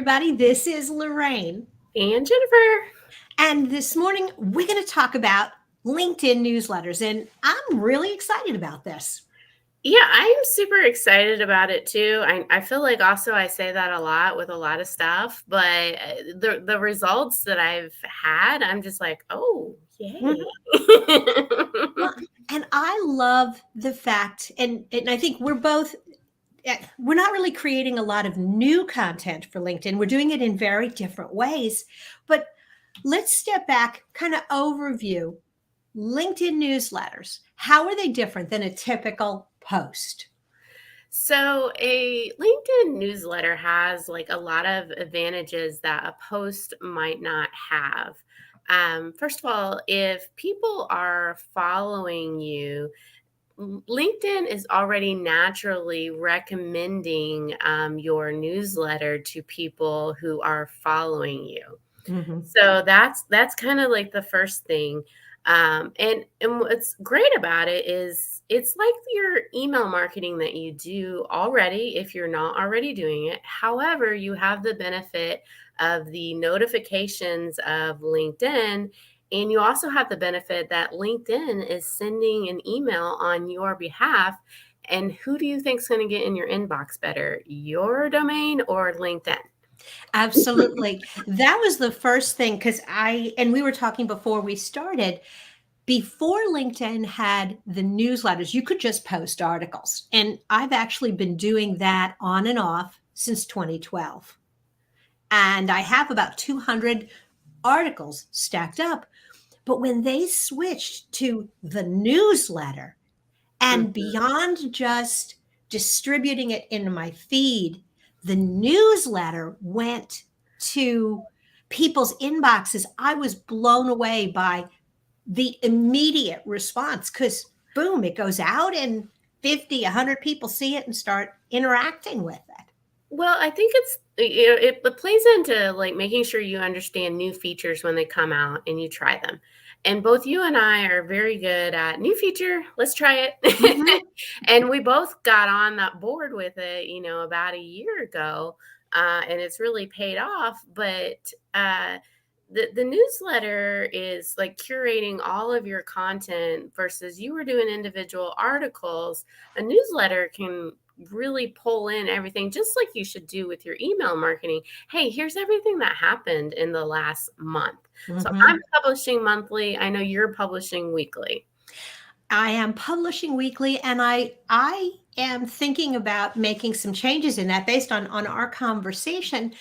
everybody. This is Lorraine. And Jennifer. And this morning, we're going to talk about LinkedIn newsletters. And I'm really excited about this. Yeah, I'm super excited about it too. I feel like also I say that a lot with a lot of stuff, but the results that I've had, I'm just like, oh, yay. Well, and I love the fact, and I think we're not really creating a lot of new content for LinkedIn. We're doing it in very different ways. But let's step back, kind of overview LinkedIn newsletters. How are they different than a typical post? So a LinkedIn newsletter has like a lot of advantages that a post might not have. First of all, if people are following you, LinkedIn is already naturally recommending your newsletter to people who are following you. Mm-hmm. So that's kind of like the first thing. And what's great about it is it's like your email marketing that you do already if you're not already doing it. However, you have the benefit of the notifications of LinkedIn, and you also have the benefit that LinkedIn is sending an email on your behalf. And who do you think is going to get in your inbox better, your domain or LinkedIn? Absolutely. That was the first thing because and we were talking before we started. Before LinkedIn had the newsletters, you could just post articles. And I've actually been doing that on and off since 2012. And I have about 200 articles stacked up. But when they switched to the newsletter and Mhm. beyond just distributing it into my feed, the newsletter went to people's inboxes. I was blown away by the immediate response because boom, it goes out and 50, 100 people see it and start interacting with it. Well, I think it plays into like making sure you understand new features when they come out and you try them. And both you and I are very good at new feature. Let's try it. Mhm. And we both got on that board with it, about a year ago, and it's really paid off. But the newsletter is like curating all of your content versus you were doing individual articles. A newsletter can really pull in everything just like you should do with your email marketing. Hey, here's everything that happened in the last month. So I'm Mhm. publishing monthly. I know you're publishing weekly. I am publishing weekly, and I am thinking about making some changes in that based on our conversation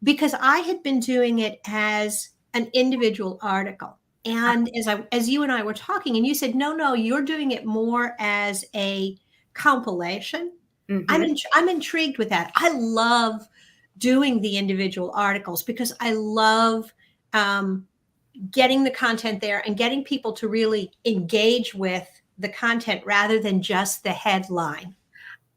because I had been doing it as an individual article. And as you and I were talking, and you said, no, you're doing it more as a compilation. Mm-hmm. I'm intrigued with that. I love doing the individual articles because I love um, getting the content there and getting people to really engage with the content rather than just the headline.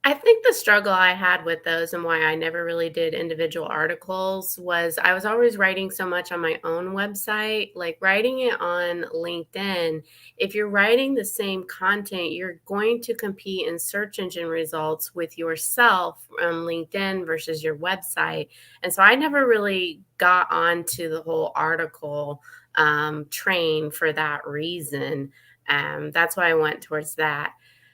I think the struggle I had with those and why I never really did individual articles was I was always writing so much on my own website, like writing it on LinkedIn. If you're writing the same content, you're going to compete in search engine results with yourself on LinkedIn versus your website. And so I never really got onto the whole article train for that reason. That's why I went towards that.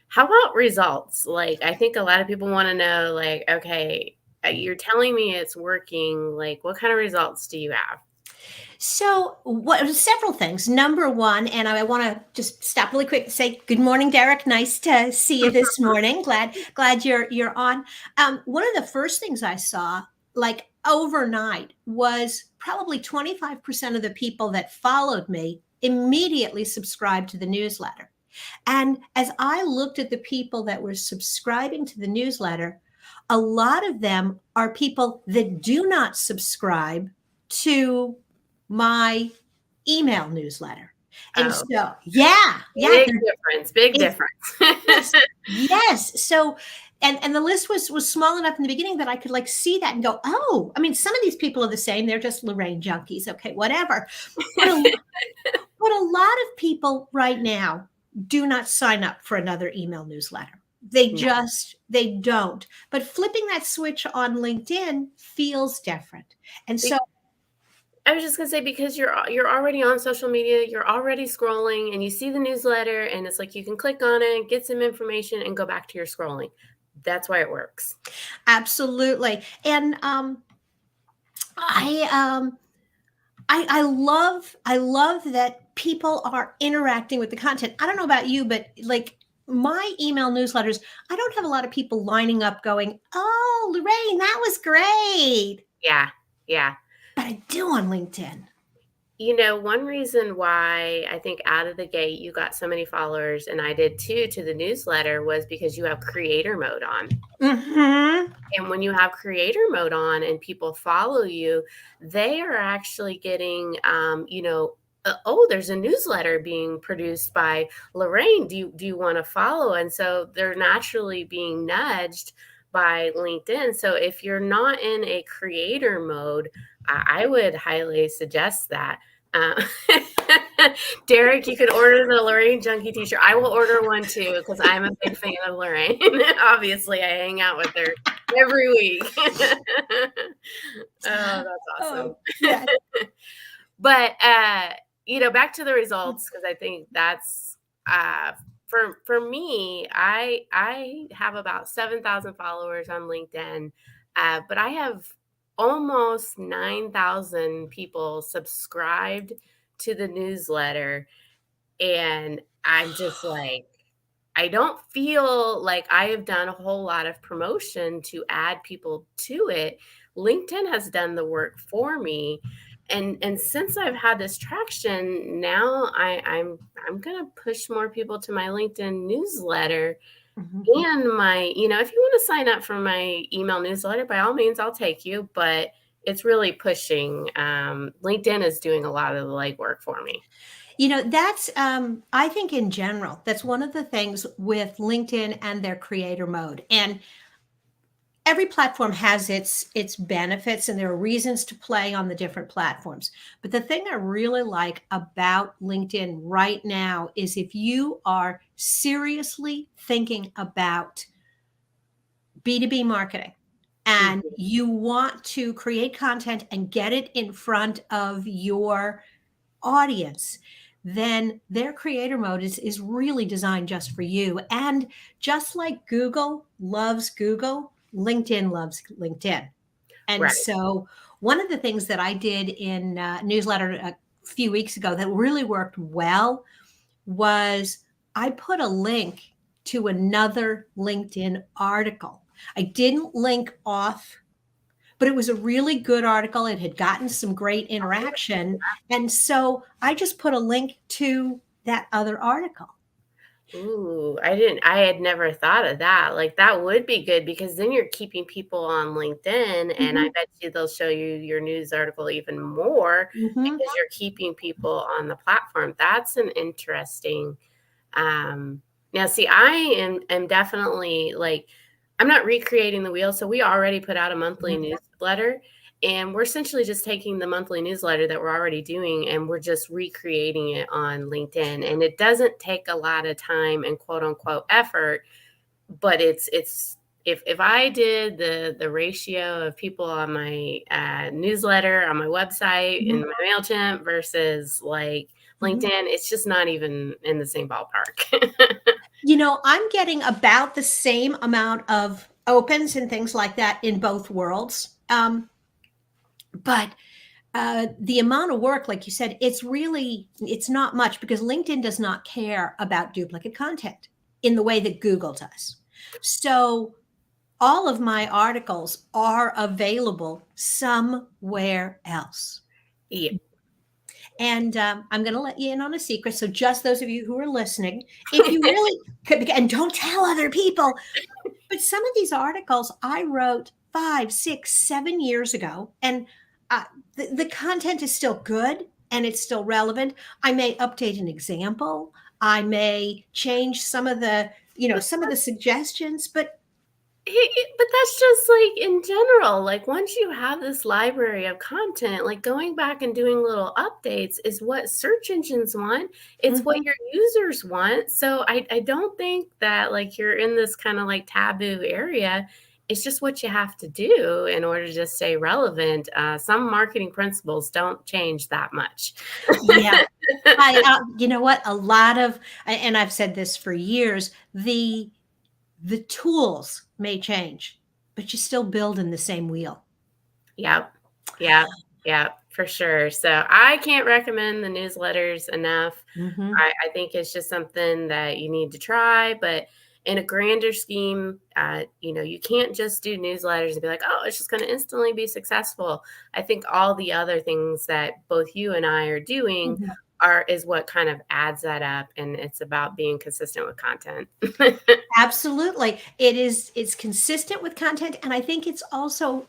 How about results? Like, I think a lot of people want to know, like, okay, you're telling me it's working. Like, what kind of results do you have? So, what several things. Number one, and I want to just stop really quick and say good morning, Derek. Nice to see you this morning. Glad you're on. One of the first things I saw, like overnight, was probably 25% of the people that followed me immediately subscribed to the newsletter. And as I looked at the people that were subscribing to the newsletter, a lot of them are people that do not subscribe to my email newsletter. And Oh, so, yeah, big difference, big it's difference. yes, yes. So, and the list was small enough in the beginning that I could like see that and go, oh, I mean, some of these people are the same. They're just Lorraine junkies. Okay, whatever. But but a lot of people right now do not sign up for another email newsletter. No. They don't. But flipping that switch on LinkedIn feels different. And so I was just gonna say, because you're already on social media, you're already scrolling, and you see the newsletter, and it's like you can click on it, get some information, and go back to your scrolling. That's why it works. absolutely. And I I love that people are interacting with the content. I don't know about you, but like my email newsletters, I don't have a lot of people lining up going, "Oh, Lorraine, that was great." Yeah, yeah. But I do on LinkedIn. One reason why I think out of the gate you got so many followers, and I did too, to the newsletter, was because you have creator mode on. Mhm. And when you have creator mode on and people follow you, they are actually getting, oh, there's a newsletter being produced by Lorraine. Do you want to follow? And so they're naturally being nudged by LinkedIn. So if you're not in a creator mode, I would highly suggest that. Uh, Derek, you can order the Lorraine Junkie t-shirt. I will order one too because I'm a big fan of Lorraine. Obviously, I hang out with her every week. Oh, that's awesome. Oh, yeah. But back to the results, because I think that's uh for me, I have about 7,000 followers on LinkedIn, but I have almost 9,000 people subscribed to the newsletter, and I'm just like, I don't feel like I have done a whole lot of promotion to add people to it. LinkedIn has done the work for me. And since I've had this traction, now I'm gonna push more people to my LinkedIn newsletter, Mhm. and if you want to sign up for my email newsletter, by all means, I'll take you. But it's really pushing. LinkedIn is doing a lot of the legwork for me. That's I think in general, that's one of the things with LinkedIn and their creator mode. And every platform has its benefits, and there are reasons to play on the different platforms. But the thing I really like about LinkedIn right now is if you are seriously thinking about B2B marketing and Mhm. you want to create content and get it in front of your audience, then their creator mode is really designed just for you. And just like Google loves Google, LinkedIn loves LinkedIn. And Right. so, one of the things that I did in newsletter a few weeks ago that really worked well was I put a link to another LinkedIn article. I didn't link off, but it was a really good article. It had gotten some great interaction. And so I just put a link to that other article. Ooh, I had never thought of that. Like, that would be good, because then you're keeping people on LinkedIn, and I Mhm, bet you they'll show you your news article even more mhm, because you're keeping people on the platform. That's an interesting. Now, see, I am definitely like, I'm not recreating the wheel. So we already put out a monthly mhm. newsletter, and we're essentially just taking the monthly newsletter that we're already doing, and we're just recreating it on LinkedIn. And it doesn't take a lot of time and quote unquote effort, but it's if I did the ratio of people on my newsletter, on my website, in Mhm, my MailChimp versus like mhm. LinkedIn, it's just not even in the same ballpark. I'm getting about the same amount of opens and things like that in both worlds. But the amount of work, like you said, it's not much because LinkedIn does not care about duplicate content in the way that Google does. So all of my articles are available somewhere else. Yeah. And I'm going to let you in on a secret. So, just those of you who are listening, if you really could, and don't tell other people, but some of these articles I wrote 5, 6, 7 years ago, and the content is still good and it's still relevant. I may update an example. I may change some of the suggestions, but But that's just, like, in general, like, once you have this library of content, like, going back and doing little updates is what search engines want, it's Mhm. what your users want, so I don't think that, like, you're in this kinda, like, taboo area, it's just what you have to do in order to just stay relevant, some marketing principles don't change that much. Yeah. You know what? A lot of, and I've said this for years, the tools may change, but you still build in the same wheel. Yep. Yep. Yep, for sure. So I can't recommend the newsletters enough. Mhm. I think it's just something that you need to try, but in a grander scheme, you can't just do newsletters and be like, oh, it's just going to instantly be successful. I think all the other things that both you and I are doing Mhm. is what kind of adds that up, and it's about being consistent with content. Absolutely. It's consistent with content, and I think it's also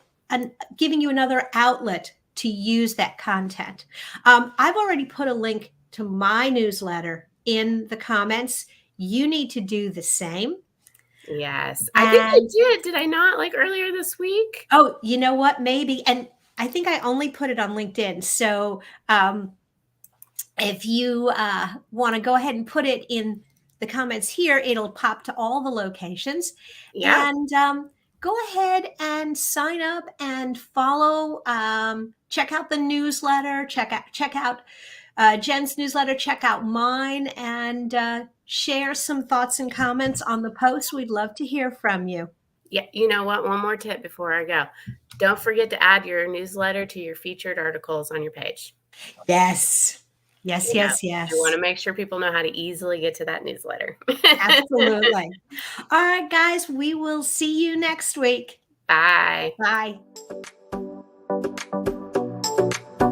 giving you another outlet to use that content. I've already put a link to my newsletter in the comments. You need to do the same. Yes, I think I And did. Did I not, like, earlier this week? oh, you know what? Maybe. And I think I only put it on LinkedIn. So um, if you want to go ahead and put it in the comments here, it'll pop to all the locations. Yeah. And go ahead and sign up and follow. Check out the newsletter. Check out Jen's newsletter. Check out mine, and share some thoughts and comments on the post. We'd love to hear from you. Yeah, you know what? One more tip before I go. Don't forget to add your newsletter to your featured articles on your page. Yes. Yes, You know, yes, I want yes. to make sure people know how to easily get to that newsletter. Absolutely. All right, guys, we will see you next week. Bye. Bye.